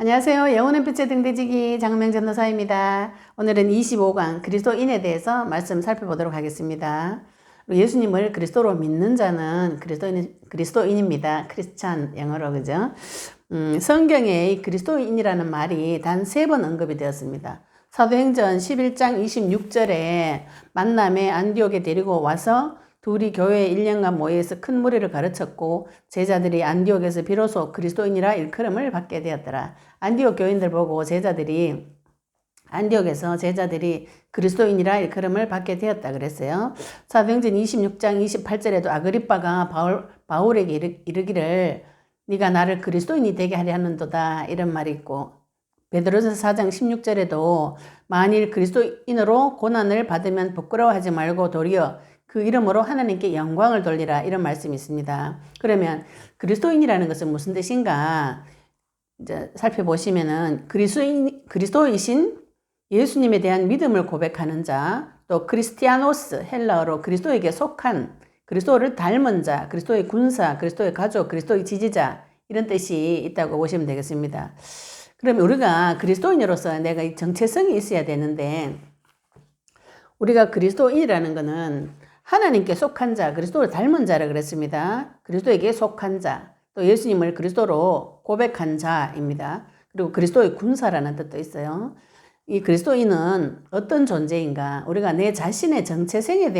안녕하세요. 영혼의 빛의 등대지기 장명 전도사입니다. 오늘은 25강 그리스도인에 대해서 말씀 살펴보도록 하겠습니다. 예수님을 그리스도로 믿는 자는 그리스도인입니다. 크리스찬 영어로 그죠? 성경에 그리스도인이라는 말이 단 3번 언급이 되었습니다. 사도행전 11장 26절에 만남에 안디옥에 데리고 와서 둘이 교회에 1년간 모여서 큰 무리를 가르쳤고 제자들이 안디옥에서 비로소 그리스도인이라 일컬음을 받게 되었더라. 안디옥 교인들 보고 안디옥에서 제자들이 그리스도인이라 일컬음을 받게 되었다 그랬어요. 사도행전 26장 28절에도 아그리빠가 바울에게 이르기를 네가 나를 그리스도인이 되게 하려 하는도다 이런 말이 있고, 베드로전서 4장 16절에도 만일 그리스도인으로 고난을 받으면 부끄러워하지 말고 도리어 그 이름으로 하나님께 영광을 돌리라 이런 말씀이 있습니다. 그러면 그리스도인이라는 것은 무슨 뜻인가? 이제 살펴보시면은 그리스도이신 예수님에 대한 믿음을 고백하는 자, 또 크리스티아노스 헬라어로 그리스도에게 속한, 그리스도를 닮은 자, 그리스도의 군사, 그리스도의 가족, 그리스도의 지지자 이런 뜻이 있다고 보시면 되겠습니다. 그러면 우리가 그리스도인으로서 내가 이 정체성이 있어야 되는데, 우리가 그리스도인이라는 것은 하나님께 속한 자, 그리스도를 닮은 자라 그랬습니다. 그리스도에게 속한 자, 또 예수님을 그리스도로 고백한 자입니다. 그리고 그리스도의 군사라는 뜻도 있어요. 이 그리스도인은 어떤 존재인가? 우리가 내 자신의 정체성에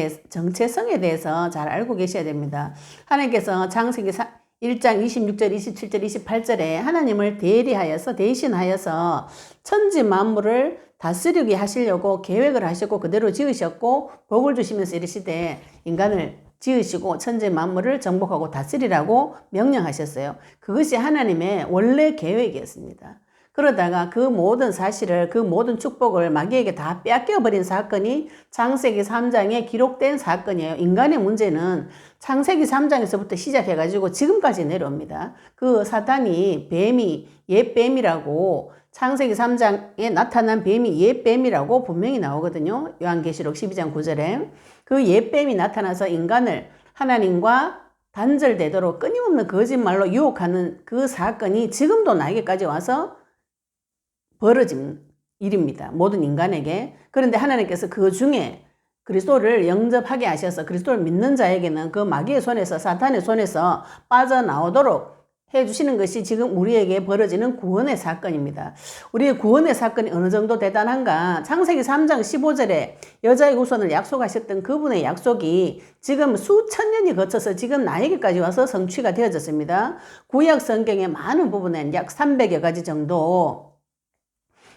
대해서 잘 알고 계셔야 됩니다. 하나님께서 창세기 1장 26절, 27절, 28절에 하나님을 대신하여서 천지 만물을 다스리게 하시려고 계획을 하셨고 그대로 지으셨고 복을 주시면서 이르시되 인간을 지으시고 천지 만물을 정복하고 다스리라고 명령하셨어요. 그것이 하나님의 원래 계획이었습니다. 그러다가 그 모든 사실을, 그 모든 축복을 마귀에게 다 뺏겨버린 사건이 창세기 3장에 기록된 사건이에요. 인간의 문제는 창세기 3장에서부터 시작해가지고 지금까지 내려옵니다. 그 사탄이 옛뱀이라고, 창세기 3장에 나타난 뱀이 옛뱀이라고 분명히 나오거든요. 요한계시록 12장 9절에. 그 옛뱀이 나타나서 인간을 하나님과 단절되도록 끊임없는 거짓말로 유혹하는 그 사건이 지금도 나에게까지 와서 벌어진 일입니다. 모든 인간에게. 그런데 하나님께서 그 중에 그리스도를 영접하게 하셔서 그리스도를 믿는 자에게는 그 마귀의 손에서, 사탄의 손에서 빠져나오도록 해주시는 것이 지금 우리에게 벌어지는 구원의 사건입니다. 우리의 구원의 사건이 어느 정도 대단한가? 창세기 3장 15절에 여자의 후손을 약속하셨던 그분의 약속이 지금 수천 년이 거쳐서 지금 나에게까지 와서 성취가 되어졌습니다. 구약 성경의 많은 부분엔 약 300여 가지 정도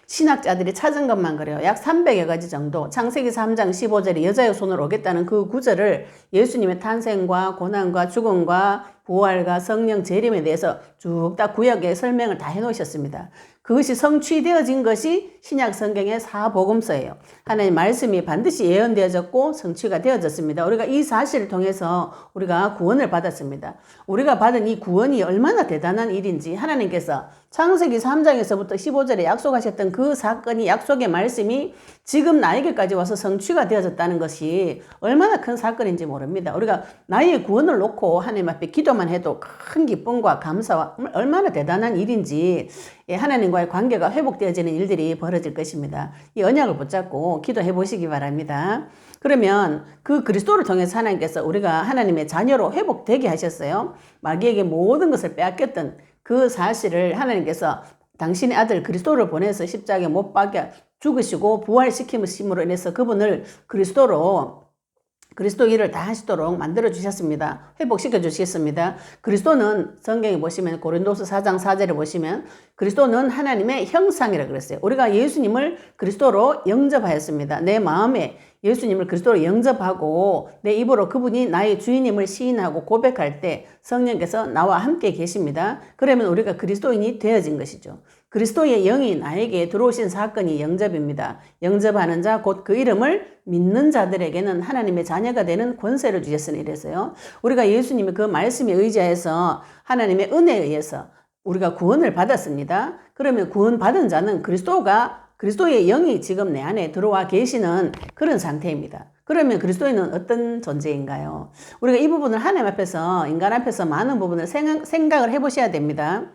신학자들이 찾은 것만 그래요. 약 300여 가지 정도. 창세기 3장 15절에 여자의 손으로 오겠다는 그 구절을 예수님의 탄생과 고난과 죽음과 부활과 성령 재림에 대해서 쭉 다 구약의 설명을 다 해놓으셨습니다. 그것이 성취되어진 것이 신약 성경의 사복음서예요. 하나님 말씀이 반드시 예언되어졌고 성취가 되어졌습니다. 우리가 이 사실을 통해서 우리가 구원을 받았습니다. 우리가 받은 이 구원이 얼마나 대단한 일인지 하나님께서 창세기 3장에서부터 15절에 약속하셨던 그 사건이, 약속의 말씀이 지금 나에게까지 와서 성취가 되어졌다는 것이 얼마나 큰 사건인지 모릅니다. 우리가 나의 구원을 놓고 하나님 앞에 기도만 해도 큰 기쁨과 감사와 얼마나 대단한 일인지, 하나님과의 관계가 회복되어지는 일들이 벌어질 것입니다. 이 언약을 붙잡고 기도해 보시기 바랍니다. 그러면 그 그리스도를 통해서 하나님께서 우리가 하나님의 자녀로 회복되게 하셨어요. 마귀에게 모든 것을 빼앗겼던 그 사실을 하나님께서 당신의 아들 그리스도를 보내서 십자가에 못 박여 죽으시고 부활시킴으로 인해서 그분을 그리스도 일을 다 하시도록 만들어 주셨습니다. 회복시켜 주시겠습니다. 그리스도는 성경에 보시면 고린도서 4장 4절에 보시면 그리스도는 하나님의 형상이라고 그랬어요. 우리가 예수님을 그리스도로 영접하였습니다. 내 마음에 예수님을 그리스도로 영접하고 내 입으로 그분이 나의 주인임을 시인하고 고백할 때 성령께서 나와 함께 계십니다. 그러면 우리가 그리스도인이 되어진 것이죠. 그리스도의 영이 나에게 들어오신 사건이 영접입니다. 영접하는 자, 곧 그 이름을 믿는 자들에게는 하나님의 자녀가 되는 권세를 주셨으니 이래서요. 우리가 예수님의 그 말씀에 의지해서 하나님의 은혜에 의해서 우리가 구원을 받았습니다. 그러면 구원받은 자는 그리스도의 영이 지금 내 안에 들어와 계시는 그런 상태입니다. 그러면 그리스도인은 어떤 존재인가요? 우리가 이 부분을 하나님 앞에서, 인간 앞에서 많은 부분을 생각을 해보셔야 됩니다.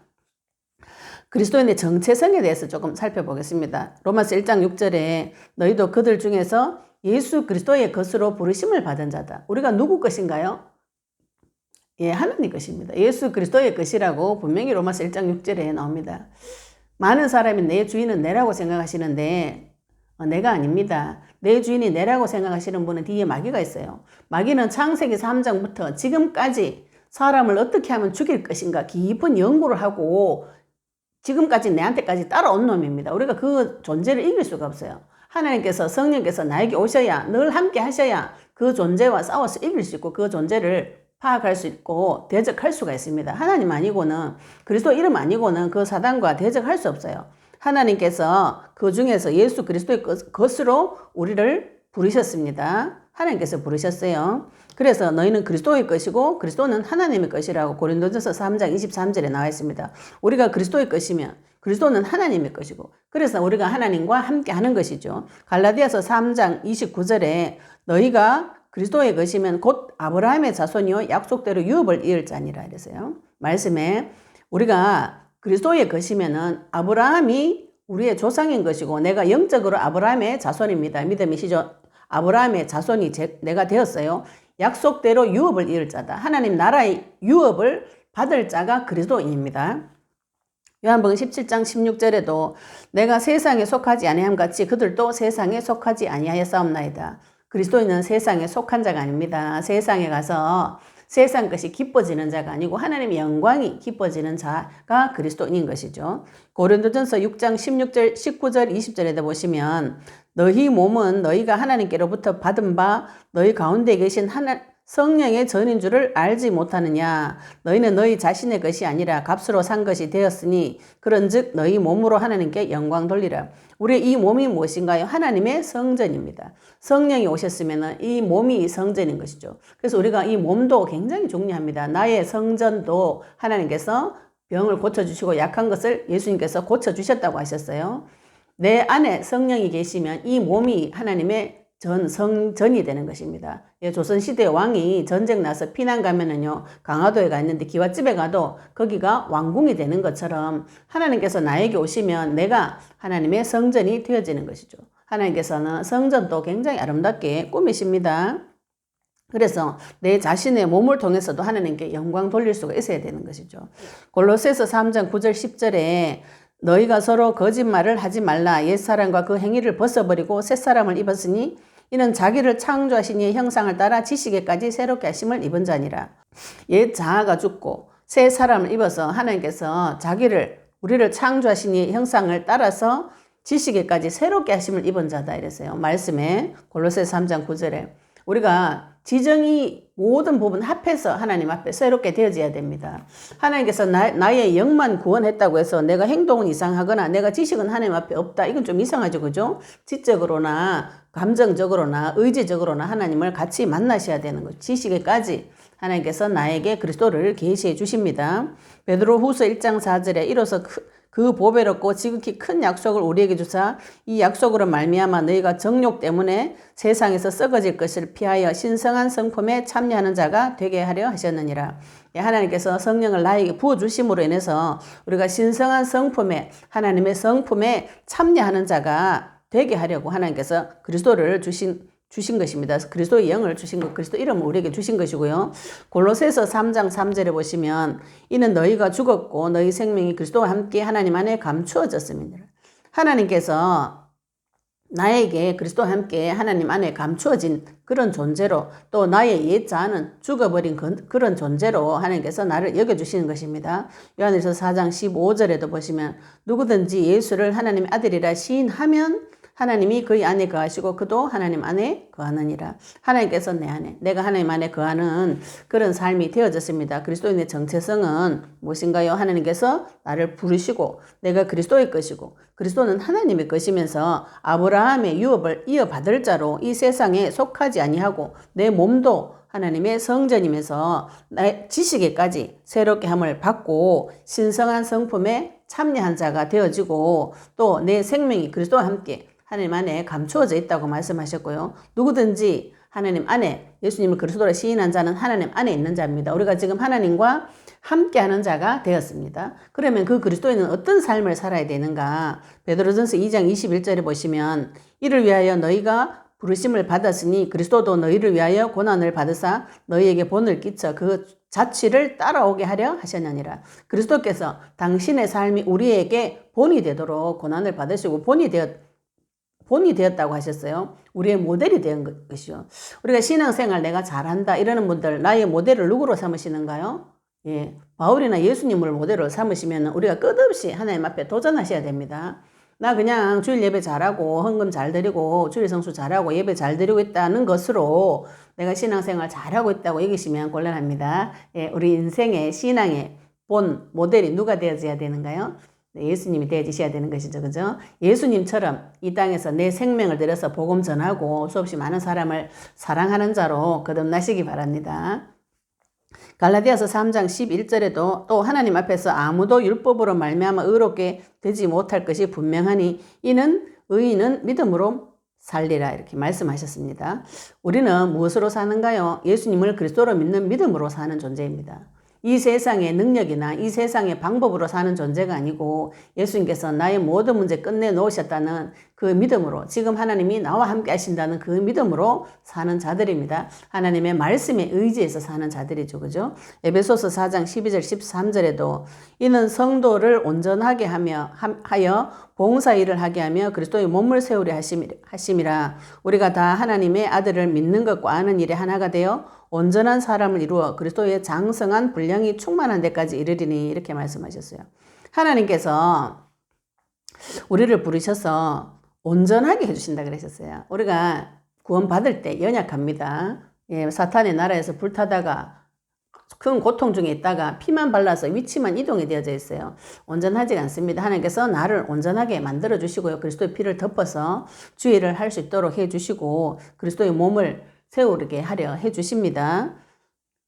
그리스도인의 정체성에 대해서 조금 살펴보겠습니다. 로마서 1장 6절에 너희도 그들 중에서 예수 그리스도의 것으로 부르심을 받은 자다. 우리가 누구 것인가요? 예, 하나님 것입니다. 예수 그리스도의 것이라고 분명히 로마서 1장 6절에 나옵니다. 많은 사람이 내 주인은 내라고 생각하시는데 내가 아닙니다. 내 주인이 내라고 생각하시는 분은 뒤에 마귀가 있어요. 마귀는 창세기 3장부터 지금까지 사람을 어떻게 하면 죽일 것인가 깊은 연구를 하고 지금까지 내한테까지 따라온 놈입니다. 우리가 그 존재를 이길 수가 없어요. 하나님께서 성령께서 나에게 오셔야 늘 함께 하셔야 그 존재와 싸워서 이길 수 있고 그 존재를 파악할 수 있고 대적할 수가 있습니다. 하나님 아니고는 그리스도 이름 아니고는 그 사단과 대적할 수 없어요. 하나님께서 그 중에서 예수 그리스도의 것으로 우리를 부르셨습니다. 하나님께서 부르셨어요. 그래서 너희는 그리스도의 것이고 그리스도는 하나님의 것이라고 고린도전서 3장 23절에 나와 있습니다. 우리가 그리스도의 것이면 그리스도는 하나님의 것이고 그래서 우리가 하나님과 함께 하는 것이죠. 갈라디아서 3장 29절에 너희가 그리스도의 것이면 곧 아브라함의 자손이요 약속대로 유업을 이을 자니라 이랬어요. 말씀에 우리가 그리스도의 것이면은 아브라함이 우리의 조상인 것이고 내가 영적으로 아브라함의 자손입니다. 믿음이시죠? 아브라함의 자손이 내가 되었어요. 약속대로 유업을 이을 자다. 하나님 나라의 유업을 받을 자가 그리스도인입니다. 요한복음 17장 16절에도 내가 세상에 속하지 아니함 같이 그들도 세상에 속하지 아니하였사옵나이다. 그리스도인은 세상에 속한 자가 아닙니다. 세상에 가서 세상 것이 기뻐지는 자가 아니고 하나님의 영광이 기뻐지는 자가 그리스도인인 것이죠. 고린도전서 6장 16절, 19절, 20절에도 보시면 너희 몸은 너희가 하나님께로부터 받은 바 너희 가운데 계신 성령의 전인 줄을 알지 못하느냐. 너희는 너희 자신의 것이 아니라 값으로 산 것이 되었으니 그런즉 너희 몸으로 하나님께 영광 돌리라. 우리의 이 몸이 무엇인가요? 하나님의 성전입니다. 성령이 오셨으면 이 몸이 성전인 것이죠. 그래서 우리가 이 몸도 굉장히 중요합니다. 나의 성전도 하나님께서 병을 고쳐주시고 약한 것을 예수님께서 고쳐주셨다고 하셨어요. 내 안에 성령이 계시면 이 몸이 하나님의 성전이 되는 것입니다. 조선시대 왕이 전쟁 나서 피난 가면은요, 강화도에 가 있는데 기와집에 가도 거기가 왕궁이 되는 것처럼 하나님께서 나에게 오시면 내가 하나님의 성전이 되어지는 것이죠. 하나님께서는 성전도 굉장히 아름답게 꾸미십니다. 그래서 내 자신의 몸을 통해서도 하나님께 영광 돌릴 수가 있어야 되는 것이죠. 골로새서 3장 9절 10절에 너희가 서로 거짓말을 하지 말라. 옛사람과 그 행위를 벗어버리고 새사람을 입었으니 이는 자기를 창조하신 이의 형상을 따라 지식에까지 새롭게 하심을 입은 자니라. 옛 자아가 죽고 새 사람을 입어서 하나님께서 우리를 창조하신 이의 형상을 따라서 지식에까지 새롭게 하심을 입은 자다 이랬어요. 말씀에 골로새서 3장 9절에 우리가 지정이 모든 부분 합해서 하나님 앞에 새롭게 되어져야 됩니다. 하나님께서 나의 영만 구원했다고 해서 내가 행동은 이상하거나 내가 지식은 하나님 앞에 없다. 이건 좀 이상하죠. 그죠? 지적으로나 감정적으로나 의지적으로나 하나님을 같이 만나셔야 되는 거죠. 지식에까지 하나님께서 나에게 그리스도를 계시해 주십니다. 베드로후서 1장 4절에 이로써 그 보배롭고 지극히 큰 약속을 우리에게 주사 이 약속으로 말미암아 너희가 정욕 때문에 세상에서 썩어질 것을 피하여 신성한 성품에 참여하는 자가 되게 하려 하셨느니라. 하나님께서 성령을 나에게 부어주심으로 인해서 우리가 신성한 성품에 하나님의 성품에 참여하는 자가 되게 하려고 하나님께서 그리스도를 주신 것입니다. 그래서 그리스도의 영을 주신 것, 그리스도 이름을 우리에게 주신 것이고요. 골로새서 3장 3절에 보시면 이는 너희가 죽었고 너희 생명이 그리스도와 함께 하나님 안에 감추어졌습니다. 하나님께서 나에게 그리스도와 함께 하나님 안에 감추어진 그런 존재로 또 나의 옛 자아는 죽어버린 그런 존재로 하나님께서 나를 여겨주시는 것입니다. 요한일서 4장 15절에도 보시면 누구든지 예수를 하나님의 아들이라 시인하면 하나님이 그의 안에 거하시고 그도 하나님 안에 거하느니라. 하나님께서 내 안에, 내가 하나님 안에 거하는 그런 삶이 되어졌습니다. 그리스도인의 정체성은 무엇인가요? 하나님께서 나를 부르시고 내가 그리스도의 것이고 그리스도는 하나님의 것이면서 아브라함의 유업을 이어받을 자로 이 세상에 속하지 아니하고 내 몸도 하나님의 성전이면서 나의 지식에까지 새롭게 함을 받고 신성한 성품에 참여한 자가 되어지고 또 내 생명이 그리스도와 함께 하나님 안에 감추어져 있다고 말씀하셨고요. 누구든지 하나님 안에 예수님을 그리스도로 시인한 자는 하나님 안에 있는 자입니다. 우리가 지금 하나님과 함께하는 자가 되었습니다. 그러면 그 그리스도인은 어떤 삶을 살아야 되는가? 베드로전서 2장 21절에 보시면 이를 위하여 너희가 부르심을 받았으니 그리스도도 너희를 위하여 고난을 받으사 너희에게 본을 끼쳐 그 자취를 따라오게 하려 하셨느니라. 그리스도께서 당신의 삶이 우리에게 본이 되도록 고난을 받으시고 본이 되었다고 하셨어요. 우리의 모델이 된 것이요. 우리가 신앙생활 내가 잘한다 이러는 분들 나의 모델을 누구로 삼으시는가요? 예, 바울이나 예수님을 모델로 삼으시면 우리가 끝없이 하나님 앞에 도전하셔야 됩니다. 나 그냥 주일 예배 잘하고 헌금 잘 드리고 주일 성수 잘하고 예배 잘 드리고 있다는 것으로 내가 신앙생활 잘하고 있다고 여기시면 곤란합니다. 예, 우리 인생의 신앙의 본 모델이 누가 되어져야 되는가요? 예수님이 되어지셔야 되는 것이죠. 그죠? 예수님처럼 이 땅에서 내 생명을 들여서 복음 전하고 수없이 많은 사람을 사랑하는 자로 거듭나시기 바랍니다. 갈라디아서 3장 11절에도 또 하나님 앞에서 아무도 율법으로 말미암아 의롭게 되지 못할 것이 분명하니 이는 의인은 믿음으로 살리라 이렇게 말씀하셨습니다. 우리는 무엇으로 사는가요? 예수님을 그리스도로 믿는 믿음으로 사는 존재입니다. 이 세상의 능력이나 이 세상의 방법으로 사는 존재가 아니고 예수님께서 나의 모든 문제 끝내 놓으셨다는 그 믿음으로 지금 하나님이 나와 함께 하신다는 그 믿음으로 사는 자들입니다. 하나님의 말씀에 의지해서 사는 자들이죠. 그죠? 에베소서 4장 12절 13절에도 이는 성도를 온전하게 하여 봉사 일을 하게 하며 그리스도의 몸을 세우려 하심이라. 우리가 다 하나님의 아들을 믿는 것과 아는 일에 하나가 되어 온전한 사람을 이루어 그리스도의 장성한 분량이 충만한 데까지 이르리니 이렇게 말씀하셨어요. 하나님께서 우리를 부르셔서 온전하게 해주신다 그러셨어요. 우리가 구원받을 때 연약합니다. 예, 사탄의 나라에서 불타다가 큰 고통 중에 있다가 피만 발라서 위치만 이동이 되어져 있어요. 온전하지 않습니다. 하나님께서 나를 온전하게 만들어 주시고요. 그리스도의 피를 덮어서 주의를 할 수 있도록 해 주시고 그리스도의 몸을 세우게 하려 해 주십니다.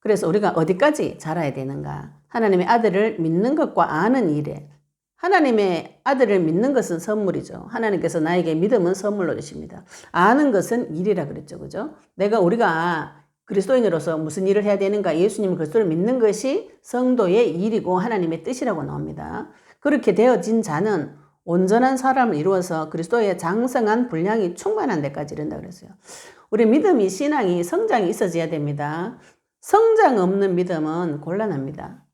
그래서 우리가 어디까지 자라야 되는가? 하나님의 아들을 믿는 것과 아는 일에 하나님의 아들을 믿는 것은 선물이죠. 하나님께서 나에게 믿음은 선물로 주십니다. 아는 것은 일이라 그랬죠. 그죠? 우리가 그리스도인으로서 무슨 일을 해야 되는가? 예수님 그리스도를 믿는 것이 성도의 일이고 하나님의 뜻이라고 나옵니다. 그렇게 되어진 자는 온전한 사람을 이루어서 그리스도의 장성한 분량이 충만한 데까지 이른다 그랬어요. 우리 믿음이 신앙이 성장이 있어져야 됩니다. 성장 없는 믿음은 곤란합니다.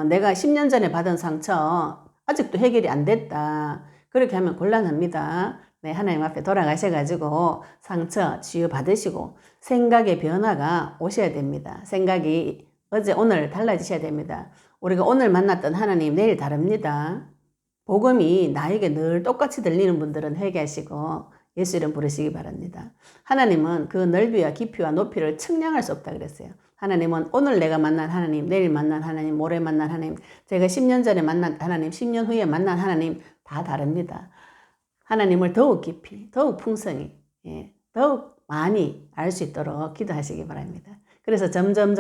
내가 10년 전에 받은 상처 아직도 해결이 안 됐다. 그렇게 하면 곤란합니다. 네, 하나님 앞에 돌아가셔가지고 상처 치유 받으시고 생각의 변화가 오셔야 됩니다. 생각이 어제 오늘 달라지셔야 됩니다. 우리가 오늘 만났던 하나님 내일 다릅니다. 복음이 나에게 늘 똑같이 들리는 분들은 회개하시고 예수 이름 부르시기 바랍니다. 하나님은 그 넓이와 깊이와 높이를 측량할 수 없다 그랬어요. 하나님은 오늘 내가 만난 하나님, 내일 만난 하나님, 모레 만난 하나님, 제가 10년 전에 만난 하나님, 10년 후에 만난 하나님 다 다릅니다. 하나님을 더욱 깊이, 더욱 풍성히, 더욱 많이 알 수 있도록 기도하시기 바랍니다. 그래서 점점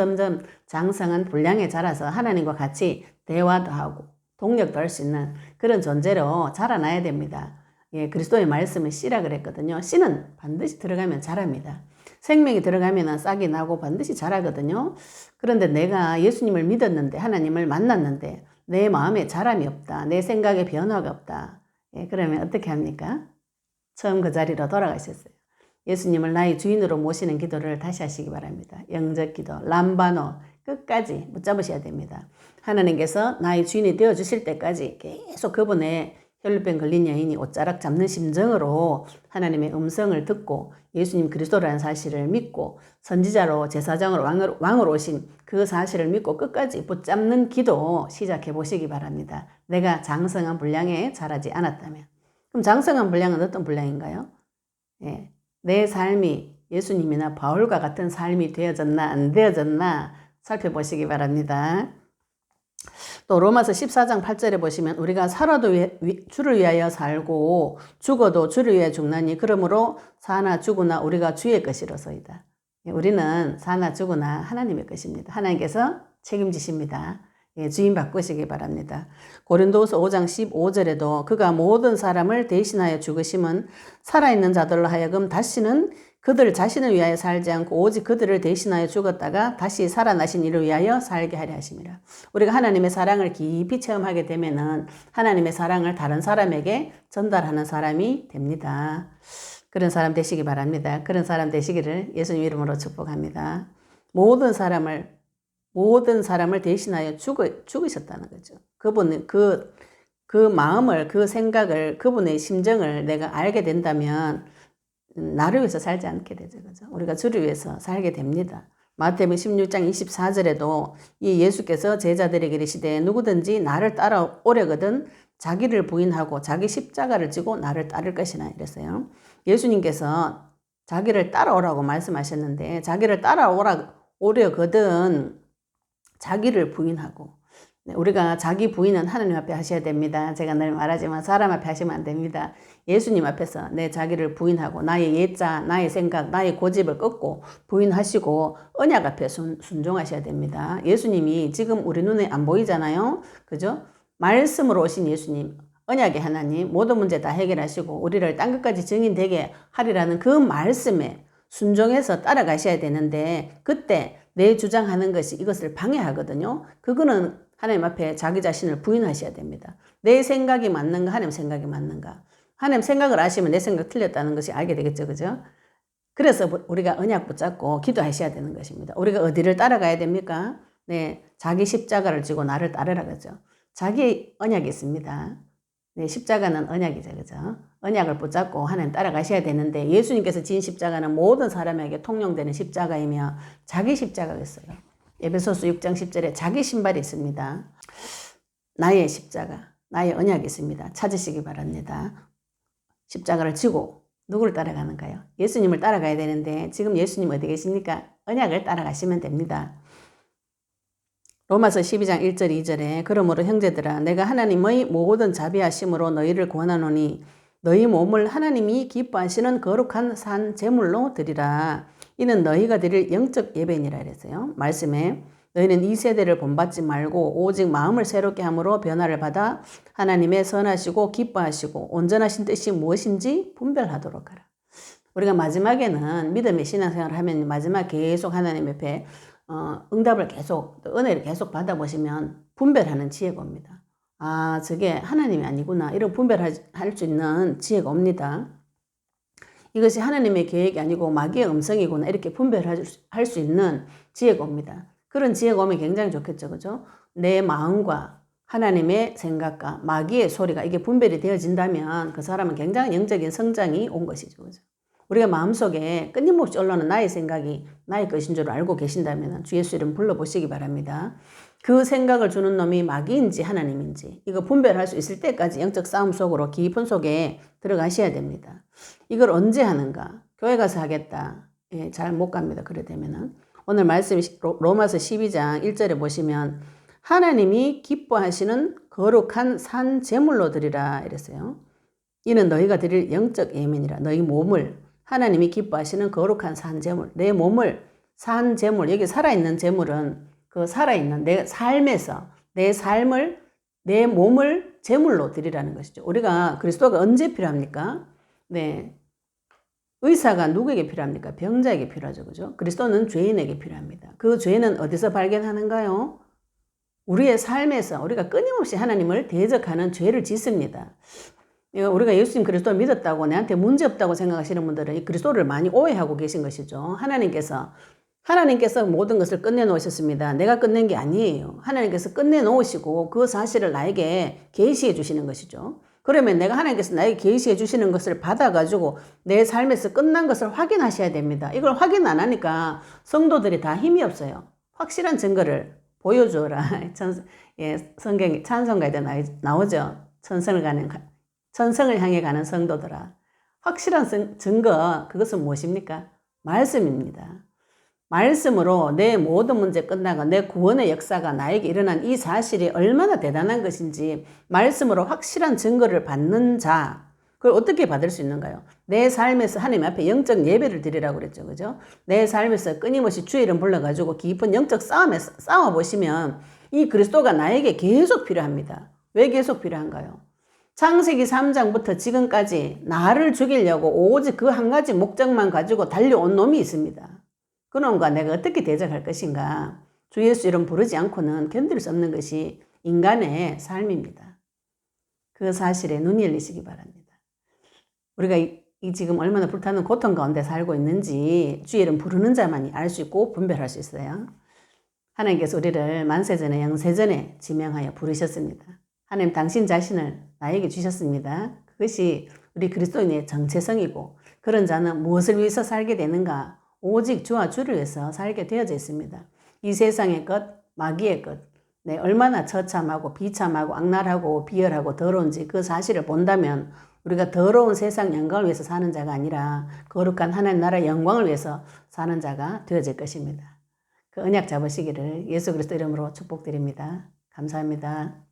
장성한 분량에 자라서 하나님과 같이 대화도 하고 동력도 할 수 있는 그런 존재로 자라나야 됩니다. 예, 그리스도의 말씀은 씨라 그랬거든요. 씨는 반드시 들어가면 자랍니다. 생명이 들어가면 싹이 나고 반드시 자라거든요. 그런데 내가 예수님을 믿었는데 하나님을 만났는데 내 마음에 자람이 없다. 내 생각에 변화가 없다. 예, 그러면 어떻게 합니까? 처음 그 자리로 돌아가셨어요. 예수님을 나의 주인으로 모시는 기도를 다시 하시기 바랍니다. 영적 기도, 람바노 끝까지 붙잡으셔야 됩니다. 하나님께서 나의 주인이 되어주실 때까지 계속 그분의 혈루병 걸린 여인이 옷자락 잡는 심정으로 하나님의 음성을 듣고 예수님 그리스도라는 사실을 믿고 선지자로 제사장으로 왕으로 오신 그 사실을 믿고 끝까지 붙잡는 기도 시작해 보시기 바랍니다. 내가 장성한 분량에 자라지 않았다면. 그럼 장성한 분량은 어떤 분량인가요? 예, 내 삶이 예수님이나 바울과 같은 삶이 되어졌나 안 되어졌나 살펴보시기 바랍니다. 또 로마서 14장 8절에 보시면 우리가 살아도 주를 위하여 살고 죽어도 주를 위하여 죽나니 그러므로 사나 죽으나 우리가 주의 것이로소이다. 우리는 사나 죽으나 하나님의 것입니다. 하나님께서 책임지십니다. 예, 주인 바꾸시기 바랍니다. 고린도후서 5장 15절에도 그가 모든 사람을 대신하여 죽으심은 살아있는 자들로 하여금 다시는 그들 자신을 위하여 살지 않고 오직 그들을 대신하여 죽었다가 다시 살아나신 이를 위하여 살게 하려 하심이라. 우리가 하나님의 사랑을 깊이 체험하게 되면은 하나님의 사랑을 다른 사람에게 전달하는 사람이 됩니다. 그런 사람 되시기 바랍니다. 그런 사람 되시기를 예수님 이름으로 축복합니다. 모든 사람을 대신하여 죽으셨다는 거죠. 그분은 그 마음을, 그 생각을, 그분의 심정을 내가 알게 된다면 나를 위해서 살지 않게 되죠. 그죠? 우리가 주를 위해서 살게 됩니다. 마태복음 16장 24절에도 이 예수께서 제자들에게 이르시되 누구든지 나를 따라오려거든 자기를 부인하고 자기 십자가를 지고 나를 따를 것이나 이랬어요. 예수님께서 자기를 따라오라고 말씀하셨는데 자기를 따라오려거든 자기를 부인하고 우리가 자기 부인은 하나님 앞에 하셔야 됩니다. 제가 늘 말하지만 사람 앞에 하시면 안 됩니다. 예수님 앞에서 내 자기를 부인하고 나의 예자, 나의 생각, 나의 고집을 꺾고 부인하시고 언약 앞에 순종하셔야 됩니다. 예수님이 지금 우리 눈에 안 보이잖아요. 그죠? 말씀으로 오신 예수님, 언약의 하나님, 모든 문제 다 해결하시고 우리를 땅끝까지 증인되게 하리라는 그 말씀에 순종해서 따라가셔야 되는데 그때 내 주장하는 것이 이것을 방해하거든요. 그거는 하나님 앞에 자기 자신을 부인하셔야 됩니다. 내 생각이 맞는가? 하나님 생각이 맞는가? 하나님 생각을 아시면 내 생각 틀렸다는 것이 알게 되겠죠. 그죠? 그래서 우리가 언약 붙잡고 기도하셔야 되는 것입니다. 우리가 어디를 따라가야 됩니까? 네, 자기 십자가를 지고 나를 따르라 그죠? 자기 언약이 있습니다. 네, 십자가는 언약이죠. 그죠? 언약을 붙잡고 하나님 따라가셔야 되는데 예수님께서 지은 십자가는 모든 사람에게 통용되는 십자가이며 자기 십자가가 있어요. 에베소서 6장 10절에 자기 신발이 있습니다. 나의 십자가, 나의 언약이 있습니다. 찾으시기 바랍니다. 십자가를 지고 누구를 따라가는가요? 예수님을 따라가야 되는데 지금 예수님 어디 계십니까? 언약을 따라가시면 됩니다. 로마서 12장 1절 2절에 그러므로 형제들아 내가 하나님의 모든 자비하심으로 너희를 권하노니 너희 몸을 하나님이 기뻐하시는 거룩한 산 제물로 드리라. 이는 너희가 드릴 영적 예배니라 이랬어요. 말씀에 너희는 이 세대를 본받지 말고 오직 마음을 새롭게 함으로 변화를 받아 하나님의 선하시고 기뻐하시고 온전하신 뜻이 무엇인지 분별하도록 하라. 우리가 마지막에는 믿음의 신앙생활을 하면 마지막 계속 하나님 옆에 응답을 계속 은혜를 계속 받아보시면 분별하는 지혜가 옵니다. 아 저게 하나님이 아니구나 이런 분별할 수 있는 지혜가 옵니다. 이것이 하나님의 계획이 아니고 마귀의 음성이구나 이렇게 분별할 수 있는 지혜가 옵니다. 그런 지혜가 오면 굉장히 좋겠죠. 그죠? 내 마음과 하나님의 생각과 마귀의 소리가 이게 분별이 되어진다면 그 사람은 굉장히 영적인 성장이 온 것이죠. 그죠? 우리가 마음속에 끊임없이 올라오는 나의 생각이 나의 것인 줄 알고 계신다면 주 예수 이름 불러보시기 바랍니다. 그 생각을 주는 놈이 마귀인지 하나님인지 이거 분별할 수 있을 때까지 영적 싸움 속으로 깊은 속에 들어가셔야 됩니다. 이걸 언제 하는가? 교회 가서 하겠다. 예, 잘 못 갑니다. 그래 되면은 오늘 말씀 로마서 12장 1절에 보시면 하나님이 기뻐하시는 거룩한 산 제물로 드리라 이랬어요. 이는 너희가 드릴 영적 예민이라. 너희 몸을 하나님이 기뻐하시는 거룩한 산 제물, 내 몸을 산 제물, 여기 살아있는 제물은 그 살아있는 내 삶에서 내 삶을 내 몸을 제물로 드리라는 것이죠. 우리가 그리스도가 언제 필요합니까? 네. 의사가 누구에게 필요합니까? 병자에게 필요하죠. 그죠? 그리스도는 죄인에게 필요합니다. 그 죄는 어디서 발견하는가요? 우리의 삶에서 우리가 끊임없이 하나님을 대적하는 죄를 짓습니다. 우리가 예수님 그리스도를 믿었다고 내한테 문제 없다고 생각하시는 분들은 이 그리스도를 많이 오해하고 계신 것이죠. 하나님께서 모든 것을 끝내놓으셨습니다. 내가 끝낸 게 아니에요. 하나님께서 끝내놓으시고 그 사실을 나에게 계시해 주시는 것이죠. 그러면 내가 하나님께서 나에게 계시해 주시는 것을 받아가지고 내 삶에서 끝난 것을 확인하셔야 됩니다. 이걸 확인 안 하니까 성도들이 다 힘이 없어요. 확실한 증거를 보여주어라. 성경 찬송가에도 나오죠. 천성을 향해 가는 성도들아. 확실한 증거, 그것은 무엇입니까? 말씀입니다. 말씀으로 내 모든 문제 끝나고 내 구원의 역사가 나에게 일어난 이 사실이 얼마나 대단한 것인지 말씀으로 확실한 증거를 받는 자, 그걸 어떻게 받을 수 있는가요? 내 삶에서 하나님 앞에 영적 예배를 드리라고 그랬죠. 그죠? 내 삶에서 끊임없이 주의 이름 불러가지고 깊은 영적 싸움에 싸워보시면 이 그리스도가 나에게 계속 필요합니다. 왜 계속 필요한가요? 창세기 3장부터 지금까지 나를 죽이려고 오직 그 한 가지 목적만 가지고 달려온 놈이 있습니다. 그 놈과 내가 어떻게 대적할 것인가? 주 예수 이름 부르지 않고는 견딜 수 없는 것이 인간의 삶입니다. 그 사실에 눈이 열리시기 바랍니다. 우리가 이 지금 얼마나 불타는 고통 가운데 살고 있는지 주의 이름 부르는 자만이 알 수 있고 분별할 수 있어요. 하나님께서 우리를 만세전에 영세전에 지명하여 부르셨습니다. 하나님 당신 자신을 나에게 주셨습니다. 그것이 우리 그리스도인의 정체성이고 그런 자는 무엇을 위해서 살게 되는가? 오직 주와 주를 위해서 살게 되어져 있습니다. 이 세상의 것, 마귀의 것, 얼마나 처참하고 비참하고 악랄하고 비열하고 더러운지 그 사실을 본다면 우리가 더러운 세상 영광을 위해서 사는 자가 아니라 거룩한 하나님 나라의 영광을 위해서 사는 자가 되어질 것입니다. 그 언약 잡으시기를 예수 그리스도 이름으로 축복드립니다. 감사합니다.